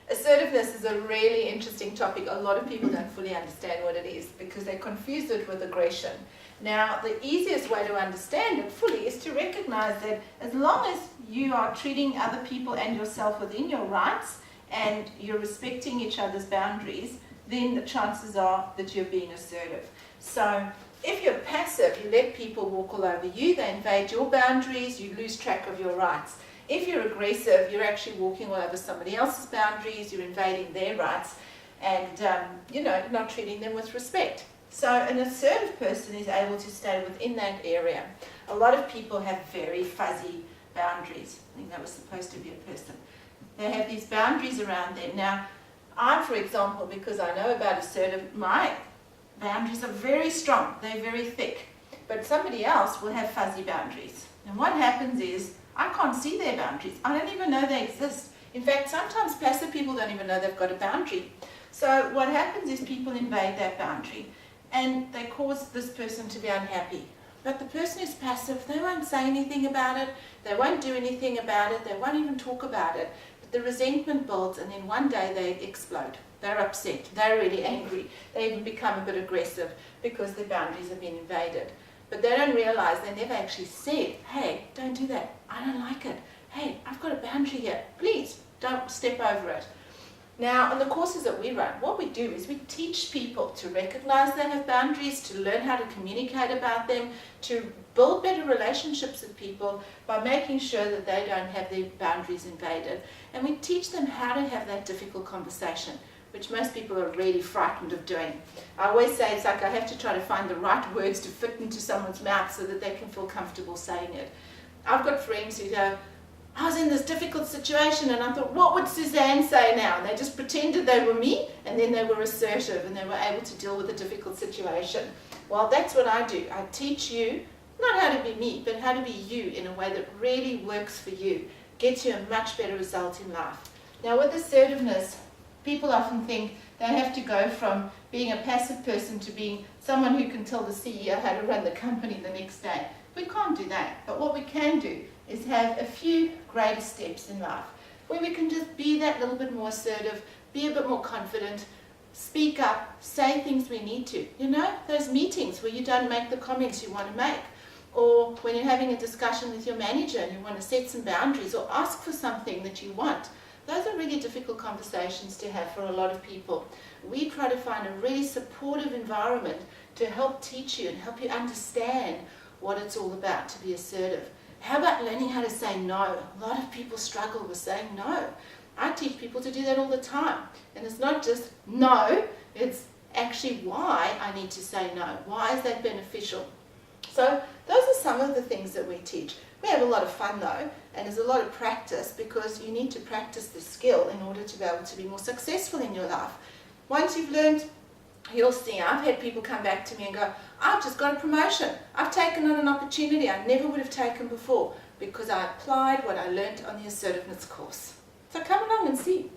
Assertiveness is a really interesting topic. A lot of people don't fully understand what it is because they confuse it with aggression. Now, the easiest way to understand it fully is to recognize that as long as you are treating other people and yourself within your rights and you're respecting each other's boundaries, then the chances are that you're being assertive. So if you're passive, you let people walk all over you, they invade your boundaries, you lose track of your rights. If you're aggressive, you're actually walking all over somebody else's boundaries, you're invading their rights, and not treating them with respect. So an assertive person is able to stay within that area. A lot of people have very fuzzy boundaries. I think that was supposed to be a person. They have these boundaries around them. Now, I, for example, because I know about assertive, my boundaries are very strong. They're very thick. But somebody else will have fuzzy boundaries. And what happens is, I can't see their boundaries. I don't even know they exist. In fact, sometimes passive people don't even know they've got a boundary. So what happens is people invade that boundary and they cause this person to be unhappy. But the person who's passive, they won't say anything about it, they won't do anything about it, they won't even talk about it. But the resentment builds and then one day they explode. They're upset, they're really angry, they even become a bit aggressive because their boundaries have been invaded. But they don't realize, they never actually said, hey, don't do that, I don't like it. Hey, I've got a boundary here, please don't step over it. Now, in the courses that we run, what we do is we teach people to recognize they have boundaries, to learn how to communicate about them, to build better relationships with people by making sure that they don't have their boundaries invaded. And we teach them how to have that difficult conversation, which most people are really frightened of doing. I always say it's like I have to try to find the right words to fit into someone's mouth so that they can feel comfortable saying it. I've got friends who go, I was in this difficult situation and I thought, what would Suzanne say now? And they just pretended they were me and then they were assertive and they were able to deal with a difficult situation. Well, that's what I do. I teach you not how to be me, but how to be you in a way that really works for you, gets you a much better result in life. Now, with assertiveness, people often think they have to go from being a passive person to being someone who can tell the CEO how to run the company the next day. We can't do that, but what we can do is have a few greater steps in life where we can just be that little bit more assertive, be a bit more confident, speak up, say things we need to. You know, those meetings where you don't make the comments you want to make, or when you're having a discussion with your manager and you want to set some boundaries or ask for something that you want. Those are really difficult conversations to have for a lot of people. We try to find a really supportive environment to help teach you and help you understand what it's all about to be assertive. How about learning how to say no? A lot of people struggle with saying no. I teach people to do that all the time. And it's not just no, it's actually why I need to say no. Why is that beneficial? So those are some of the things that we teach. We have a lot of fun though, and there's a lot of practice because you need to practice the skill in order to be able to be more successful in your life. Once you've learned, you'll see, I've had people come back to me and go, I've just got a promotion. I've taken on an opportunity I never would have taken before because I applied what I learned on the assertiveness course. So come along and see.